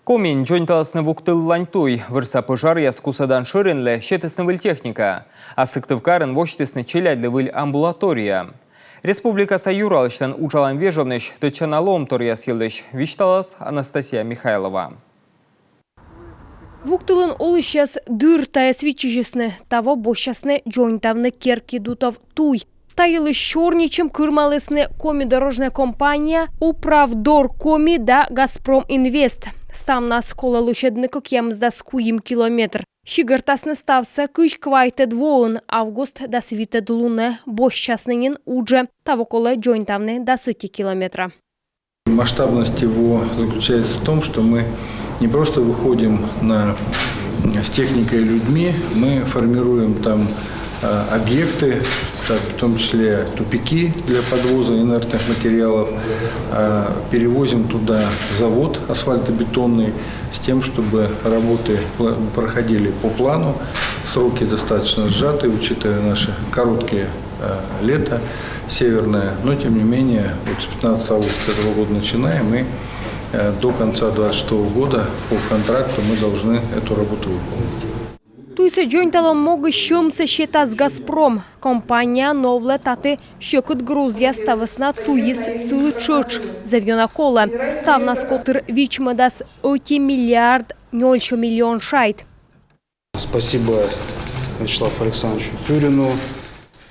Комин жонталасны вуктыллань туй, вырса пожар яскусадан шырынлы щетесны выл техника, а сыктывкарын воштесны челядлы выл амбулатория. Республика Саюралыштан учалан вежовныш, тычаналом тор ясылдыш, вишталас Анастасия Михайлова. Вуктылын ол ищас дыр тая свечижесны, того бощасны жонтавны керки дутов туй. Тайылы щорничем кырмалысны коми-дорожная компания Управдор Коми да Газпром Инвест. Стам на скола лучедны кемзда скуим километр. Щигартасны стався кыш квайте двоын август да свитед луне бощаснынин уже того кола жонтавны да 100 километра. Масштабность его заключается в том, что мы не просто выходим с техникой и людьми, мы формируем там объекты, в том числе тупики для подвоза инертных материалов, перевозим туда завод асфальтобетонный с тем, чтобы работы проходили по плану, сроки достаточно сжаты, учитывая наше короткое лето северное, но тем не менее вот с 15 августа этого года начинаем и до конца 2026 года по контракту мы должны эту работу выполнить. Туйсе жонталом могы щемсе щетас Газпром. Компания новле таты щекот Грузия ставысна туис сылычоч. Завьона кола. Ставна скотыр вичмадас 1 миллиард 0 миллион шайт. Спасибо Вячеславу Александровичу Тюрину.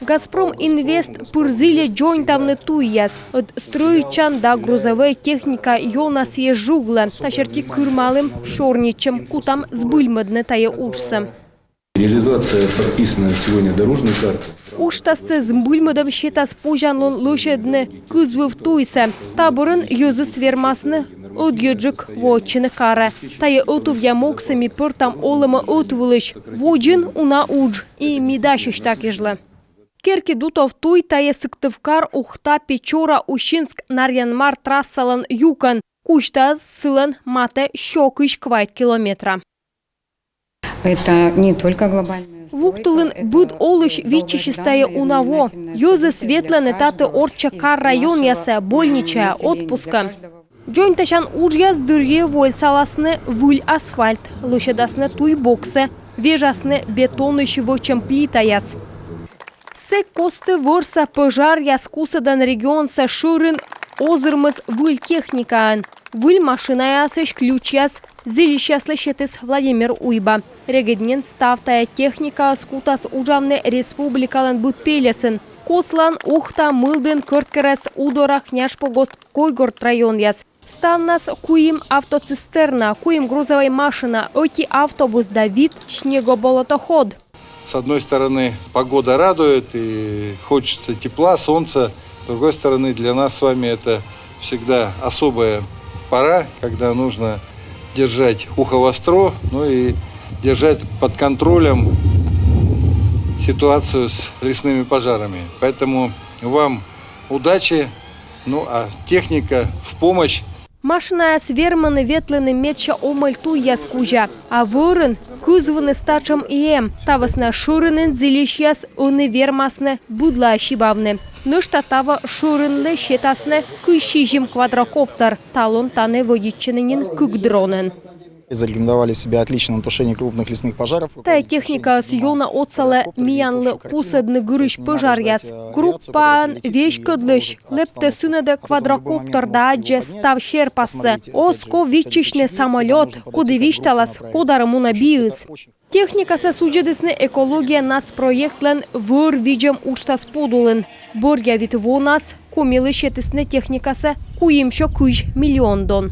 Газпром Инвест пырзиле жонтавны туяс. От стройчан да грузовая техника йона съезжугла. Ташерки кырмалым щорничем кутам сбыльмадны тая учса. Реализация подписанной сегодня дорожной карты. Уштасы змбыльмадам щетас пожанлон лошадны кызвыв туйса. Табырын юзыс вермасны ödgöcük voçını kara. Taya ötuvya moksami pırtam olama ötuvılış. Voçın una uç i midaşış takıjlı. Керки дутов туй тая Сыктывкар Ухта Печора Ущинск Нарьянмар трассалан юкан. Кучта сылан мате щокыш квайт километра. Это не только глобальная стройка. Вуктылын буд олыш вичищистая унаво. Йозы светланы таты Орчакар район яса больничая отпуска. Жонташан ужяз дырье воль саласны выль асфальт. Лошадасны туй боксы. Вежасны бетоныш вочем плитаяс. Се косты вырса пожар яскусадан регионса шырын озырмыз выль техникаан. Выль машина ясыш ключ яс. Зилищаслы щетыс Владимир Уйба. Регеднен ставтая техника скутас ужавны республикалан буд пелесін. Кослан Ухта мылдын кырткерес удорах няшпогост Койгорд район яс. Ставнас куим автоцистерна, куим грузовая машина, оти автобус Давид снегоболотоход. С одной стороны, погода радует и хочется тепла, солнца. С другой стороны, для нас с вами это всегда особая пора, когда нужно держать ухо востро, ну и держать под контролем ситуацию с лесными пожарами. Поэтому вам удачи, ну а техника в помощь. Машина с верманы ветланы меча омальту яскужа, а ворын кузваны стачам ием. Тавасна шурынын зилищяс оны вермасны будла щибавны. Нышта тава шурынлы щетасны кыщижим квадрокоптер. Талон таны водиччынынин кыгдронын. Зарекомендовали себя отлично на тушении крупных лесных пожаров. Тая техника съёна отсала миянлы кусадны гырыш пожар яс. Группан вешкадлыш. Лепте сынады квадрокоптер да адже став щерпасы. Оско вичичны самолет, куды вишталас, кодарыму набиыс. Техника са суджедысны экология нас проектлен выр виджем уштас подулын. Борья вит вонас, комилы щетысны техникасы куимшо кыш миллион дон.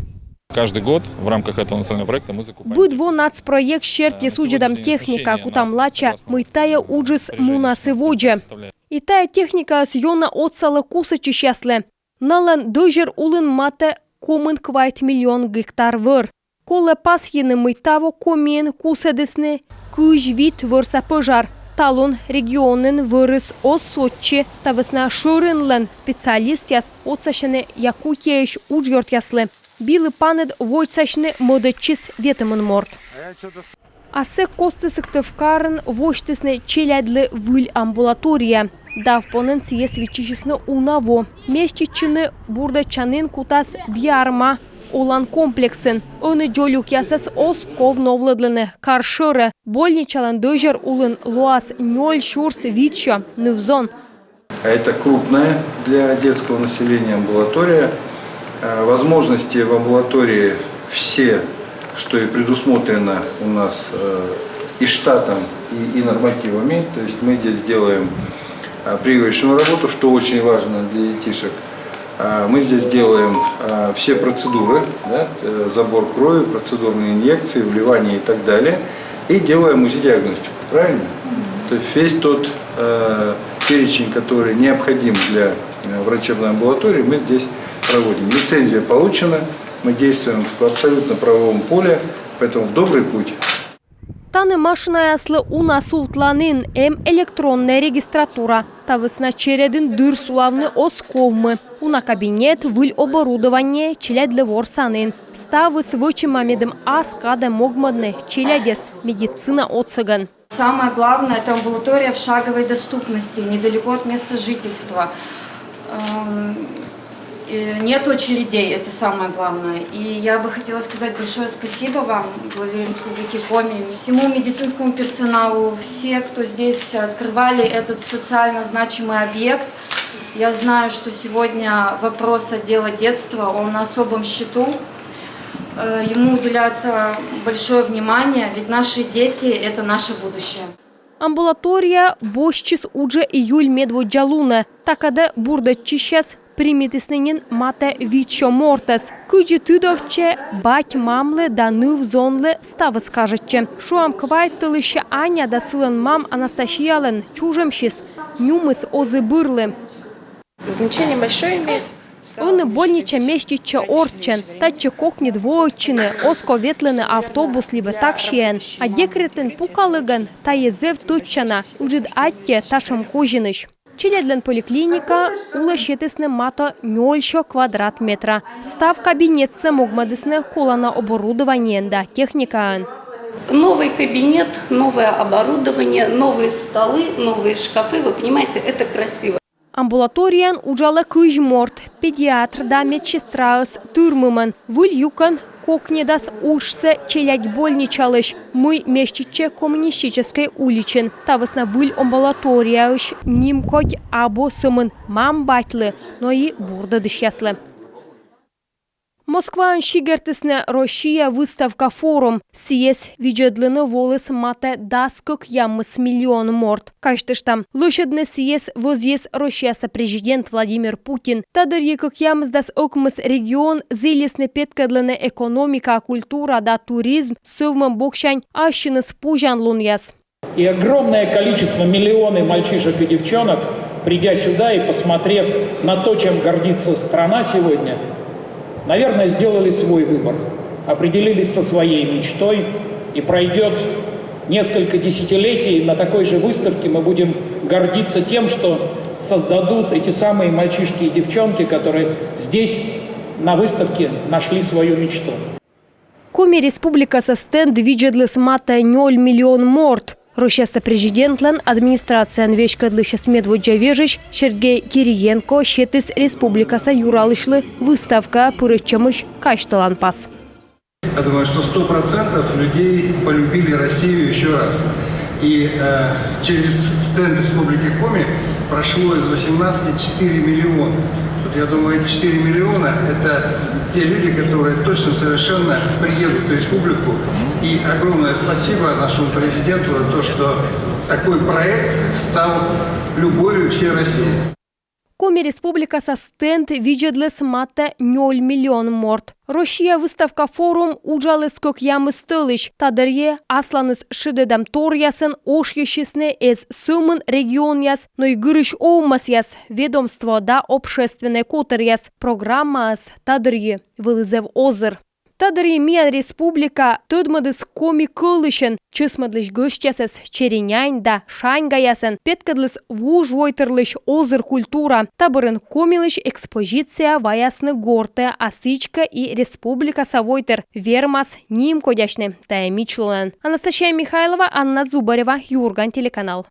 Каждый год в рамках этого национального проекта мы закупаем. Буд во нацпроект щерти суджедам техника, кутам лача, мы тая уджис мунасы водже. И тая техника съёна отсала кусачи щасле. Налан дojер улын мате комын квайт миллион гектар выр. Коле пасьены мы таво комен куседесны кыш вид вырса пожар. Талон регионын вырыс осотчи тавысна шырынлен специалист яс отсашыны Якутияш уджёрт яслы. Билы панед войцашны модачис ветымын морд. Асе косты Сыктывкарын воштысны челядлы выль амбулатория. Дав понын сие свечичисны унаво. Мещичыны бурда чанын кутас биарма olan kompleksin. Onu joluk yasas oskov novladlını karşırı. Больничалан дожер улын луас ноль шурс витча невзон. Это крупная для детского населения амбулатория. Возможности в амбулатории все, что и предусмотрено у нас и штатом, и нормативами. То есть мы здесь делаем прививочную работу, что очень важно для детишек. Мы здесь делаем все процедуры, да, забор крови, процедурные инъекции, вливания и так далее. И делаем УЗИ-диагностику, правильно? То есть весь тот перечень, который необходим для врачебной амбулатории, мы здесь проводим. Лицензия получена, мы действуем в абсолютно правовом поле, поэтому в добрый путь. Таны машина яслы унасултланын электронная регистратура. Тавысна чередин дыр сулавны осковмы. Уна кабинет выль оборудование челядлы ворсанын. Ставыс вычи мамедым аскада могмадны челядес медицина отсыган. Самое главное – это амбулатория в шаговой доступности, недалеко от места жительства. Нет очередей, это самое главное. И я бы хотела сказать большое спасибо вам, главе Республики Коми, всему медицинскому персоналу, все, кто здесь открывали этот социально значимый объект. Я знаю, что сегодня вопрос отдела детства, он на особом счету. Ему уделяется большое внимание, ведь наши дети – это наше будущее. Амбулатория бошчис уже июль медводжалуна, такада бурда чищас примитисненин мате вичо мортес. Куджи тудовче бать мамле да нув зонле ставы скажетче. Шуам квайтылыще Аня да сылын мам Анастасиялен чужемшис нюмыс озы бырлы. Значение большое имеет. Он больнича местича орчен, таче кокни двоечины, оско ветлены автобус либо такшиен, а декретен пукалыган, та езев тучана, ужид атте ташам кожиныш. Челядлен поликлиника улащетесне мато 0 квадратметра. Став кабинетсе могмадесне колана оборудование да техника. Новый кабинет, новое оборудование, новые столы, новые шкафы, вы понимаете, это красиво. Амбулаториян ужала кыжморт, педиатр да медсестраус турмыман, выль юкан кокнедас ушсе челядь больничалыш, мы местиче коммунистической уличен, тавысна выль амбулаторияуш, нимкодь або сымын мам батлы, но и бурда дышяслы. Москва шигертесне Россия выставка форум. Сиес виджедлыны волыс мате даскок яммыс миллион морт. Каштыштам. Лошадны сиес возъес Россияса президент Владимир Путин. Тадыр екок яммыс дас окмыс регион зилесны петкадлыны экономика, культура да туризм сövмын бокшань ащыныс пужан луньяс. И огромное количество, миллионы мальчишек и девчонок, придя сюда и посмотрев на то, чем гордится страна сегодня, наверное, сделали свой выбор, определились со своей мечтой, и пройдет несколько десятилетий, и на такой же выставке мы будем гордиться тем, что создадут эти самые мальчишки и девчонки, которые здесь на выставке нашли свою мечту. Коми республика со стенд виджедлыс мата 0 миллион морт. Россияса президентлен администрациян вешкадлышас медводжавежиш Сергей Кириенко щетыс республикаса юралышлы выставка пырыччамыш кашталан пас. Я думаю, что 100% людей полюбили Россию еще раз. И через стенд Республики Коми прошло из 18 4 миллиона. Вот я думаю, 4 миллиона – это те люди, которые точно совершенно приедут в республику. И огромное спасибо нашему президенту за то, что такой проект стал любовью всей России. Коми республика со стенд виджедлес мата 0 миллион морт. Россия выставка форум уджалыс кок ямы стылыш. Тадырье асланыс шидедам торясын ошьещесне эз сумын регион яс, но и гырыш оумас яс, ведомство да общественное котыр яс, программа ас тадырье вылызев озыр. Тадырье миян республика тыдмадыс коми кылышын, чысмадлыш гыштясыз черенянь да шаньга ясын, петкадлыс вуж войтырлыш озыр культура, табырын комилыш экспозиция ваясны горте, асычка и республика савойтыр, вермас ним кодяшны, таямичлылын. Анастасия Михайлова, Анна Зубарева, Юрган, телеканал.